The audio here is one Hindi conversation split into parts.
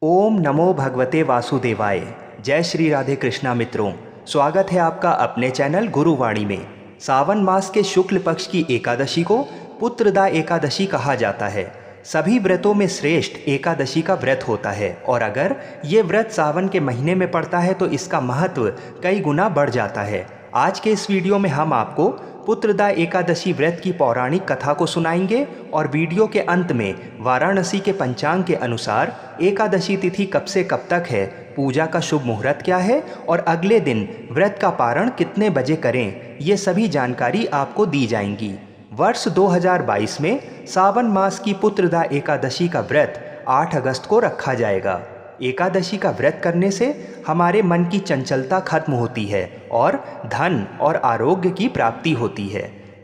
ओम नमो भगवते वासुदेवाय। जय श्री राधे कृष्णा मित्रों, स्वागत है आपका अपने चैनल गुरुवाणी में। सावन मास के शुक्ल पक्ष की एकादशी को पुत्रदा एकादशी कहा जाता है। सभी व्रतों में श्रेष्ठ एकादशी का व्रत होता है और अगर ये व्रत सावन के महीने में पड़ता है तो इसका महत्व कई गुना बढ़ जाता है। आज के इस वीडियो में हम आपको पुत्रदा एकादशी व्रत की पौराणिक कथा को सुनाएंगे और वीडियो के अंत में वाराणसी के पंचांग के अनुसार एकादशी तिथि कब से कब तक है, पूजा का शुभ मुहूर्त क्या है और अगले दिन व्रत का पारण कितने बजे करें, ये सभी जानकारी आपको दी जाएंगी। वर्ष 2022 में सावन मास की पुत्रदा एकादशी का व्रत 8 अगस्त को रखा जाएगा। एकादशी का व्रत करने से हमारे मन की चंचलता खत्म होती है और धन और आरोग्य की प्राप्ति होती है।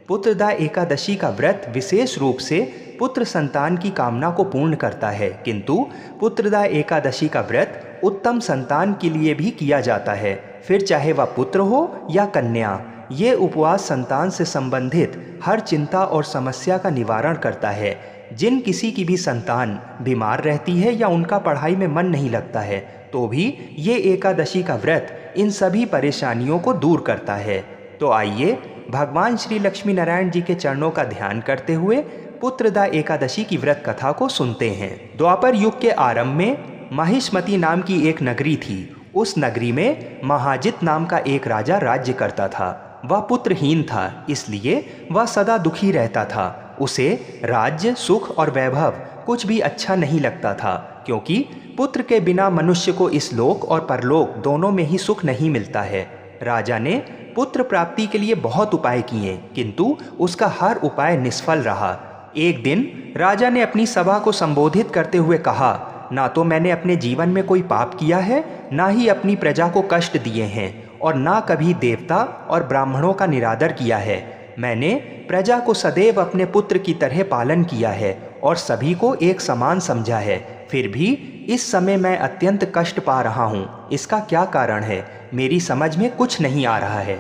पुत्रदा एकादशी का व्रत विशेष रूप से पुत्र संतान की कामना को पूर्ण करता है, किंतु पुत्रदा एकादशी का व्रत उत्तम संतान के लिए भी किया जाता है, फिर चाहे वह पुत्र हो या कन्या। ये उपवास संतान से संबंधित हर चिंता और समस्या का निवारण करता है। जिन किसी की भी संतान बीमार रहती है या उनका पढ़ाई में मन नहीं लगता है तो भी ये एकादशी का व्रत इन सभी परेशानियों को दूर करता है। तो आइए भगवान श्री लक्ष्मी नारायण जी के चरणों का ध्यान करते हुए पुत्रदा एकादशी की व्रत कथा को सुनते हैं। द्वापर युग के आरंभ में महिष्मती नाम की एक नगरी थी। उस नगरी में महाजित नाम का एक राजा राज्य करता था। वह पुत्रहीन था, इसलिए वह सदा दुखी रहता था। उसे राज्य, सुख और वैभव कुछ भी अच्छा नहीं लगता था, क्योंकि पुत्र के बिना मनुष्य को इस लोक और परलोक दोनों में ही सुख नहीं मिलता है। राजा ने पुत्र प्राप्ति के लिए बहुत उपाय किए, किंतु उसका हर उपाय निष्फल रहा। एक दिन राजा ने अपनी सभा को संबोधित करते हुए कहा, ना तो मैंने अपने जीवन में कोई पाप किया है, ना ही अपनी प्रजा को कष्ट दिए हैं और ना कभी देवता और ब्राह्मणों का निरादर किया है। मैंने प्रजा को सदैव अपने पुत्र की तरह पालन किया है और सभी को एक समान समझा है। फिर भी इस समय मैं अत्यंत कष्ट पा रहा हूँ। इसका क्या कारण है, मेरी समझ में कुछ नहीं आ रहा है।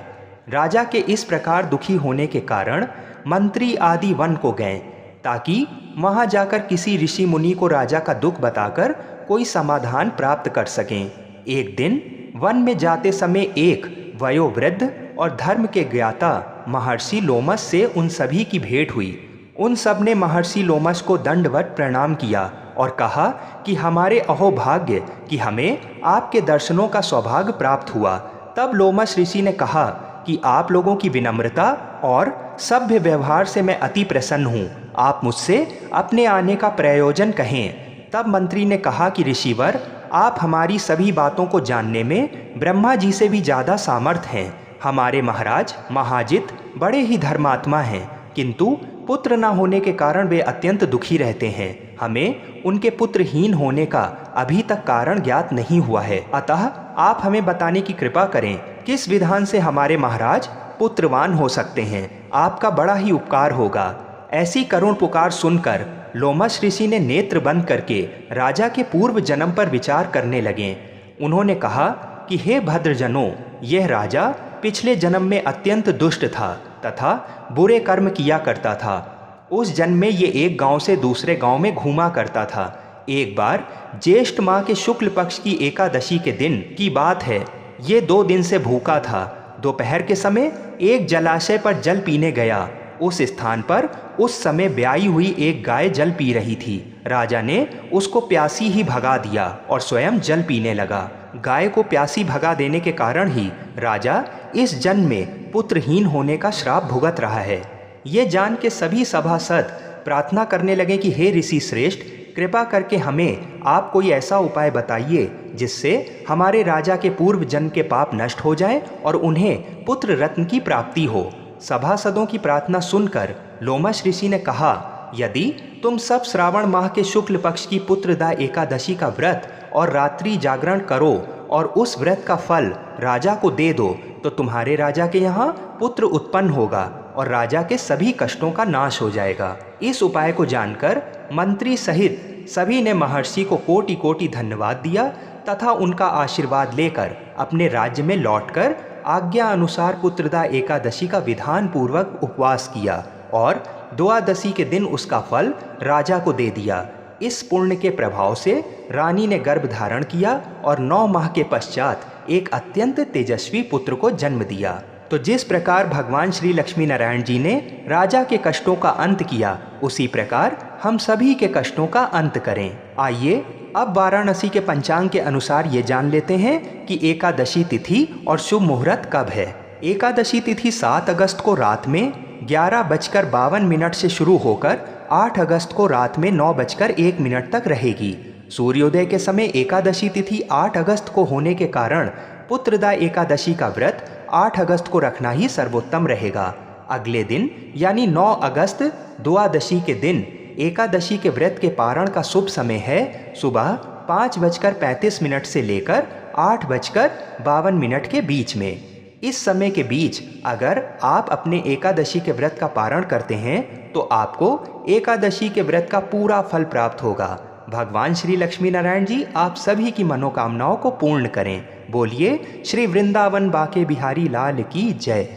राजा के इस प्रकार दुखी होने के कारण मंत्री आदि वन को गए, ताकि वहाँ जाकर किसी ऋषि मुनि को राजा का दुख बताकर कोई समाधान प्राप्त कर सकें। एक दिन वन में जाते समय एक वयोवृद्ध और धर्म के ज्ञाता महर्षि लोमस से उन सभी की भेंट हुई। उन सब ने महर्षि लोमस को दंडवत प्रणाम किया और कहा कि हमारे अहोभाग्य कि हमें आपके दर्शनों का सौभाग्य प्राप्त हुआ। तब लोमस ऋषि ने कहा कि आप लोगों की विनम्रता और सभ्य व्यवहार से मैं अति प्रसन्न हूँ। आप मुझसे अपने आने का प्रयोजन कहें। तब मंत्री ने कहा कि ऋषिवर, आप हमारी सभी बातों को जानने में ब्रह्मा जी से भी ज़्यादा सामर्थ हैं। हमारे महाराज महाजित बड़े ही धर्मात्मा हैं, किंतु पुत्र न होने के कारण वे अत्यंत दुखी रहते हैं। हमें उनके पुत्रहीन होने का अभी तक कारण ज्ञात नहीं हुआ है, अतः आप हमें बताने की कृपा करें किस विधान से हमारे महाराज पुत्रवान हो सकते हैं। आपका बड़ा ही उपकार होगा। ऐसी करुण पुकार सुनकर लोमस ऋषि ने नेत्र बंद करके राजा के पूर्व जन्म पर विचार करने लगे। उन्होंने कहा कि हे भद्रजनों, यह राजा पिछले जन्म में अत्यंत दुष्ट था तथा बुरे कर्म किया करता था। उस जन्म में ये एक गांव से दूसरे गांव में घूमा करता था। एक बार ज्येष्ठ माह के शुक्ल पक्ष की एकादशी के दिन की बात है। ये 2 दिन से भूखा था। दोपहर के समय एक जलाशय पर जल पीने गया। उस स्थान पर उस समय ब्याई हुई एक गाय जल पी रही थी। राजा ने उसको प्यासी ही भगा दिया और स्वयं जल पीने लगा। गाय को प्यासी भगा देने के कारण ही राजा इस जन्म में पुत्रहीन होने का श्राप भुगत रहा है। ये जान के सभी सभासद प्रार्थना करने लगे कि हे ऋषि श्रेष्ठ, कृपा करके हमें आप कोई ऐसा उपाय बताइए जिससे हमारे राजा के पूर्व जन्म के पाप नष्ट हो जाएं और उन्हें पुत्र रत्न की प्राप्ति हो। सभासदों की प्रार्थना सुनकर लोमस ऋषि ने कहा, यदि तुम सब श्रावण माह के शुक्ल पक्ष की पुत्रदा एकादशी का व्रत और रात्रि जागरण करो और उस व्रत का फल राजा को दे दो तो तुम्हारे राजा के यहाँ पुत्र उत्पन्न होगा और राजा के सभी कष्टों का नाश हो जाएगा। इस उपाय को जानकर मंत्री सहित सभी ने महर्षि को कोटि कोटि धन्यवाद दिया तथा उनका आशीर्वाद लेकर अपने राज्य में लौटकर आज्ञा अनुसार पुत्रदा एकादशी का विधान पूर्वक उपवास किया और द्वादशी के दिन उसका फल राजा को दे दिया। इस पुण्य के प्रभाव से रानी ने गर्भ धारण किया और 9 माह के पश्चात एक अत्यंत तेजस्वी पुत्र को जन्म दिया। तो जिस प्रकार भगवान श्री लक्ष्मी नारायण जी ने राजा के कष्टों का अंत किया, उसी प्रकार हम सभी के कष्टों का अंत करें। आइए अब वाराणसी के पंचांग के अनुसार ये जान लेते हैं कि एकादशी तिथि और शुभ मुहूर्त कब है। एकादशी तिथि 7 अगस्त को रात में 11:52 से शुरू होकर 8 अगस्त को रात में 9:01 तक रहेगी। सूर्योदय के समय एकादशी तिथि 8 अगस्त को होने के कारण पुत्रदा एकादशी का व्रत 8 अगस्त को रखना ही सर्वोत्तम रहेगा। अगले दिन यानी 9 अगस्त द्वादशी के दिन एकादशी के व्रत के पारण का शुभ समय है सुबह 5:35 से लेकर 8:52 के बीच में। इस समय के बीच अगर आप अपने एकादशी के व्रत का पारण करते हैं तो आपको एकादशी के व्रत का पूरा फल प्राप्त होगा। भगवान श्री लक्ष्मी नारायण जी आप सभी की मनोकामनाओं को पूर्ण करें। बोलिए श्री वृंदावन बाके बिहारी लाल की जय।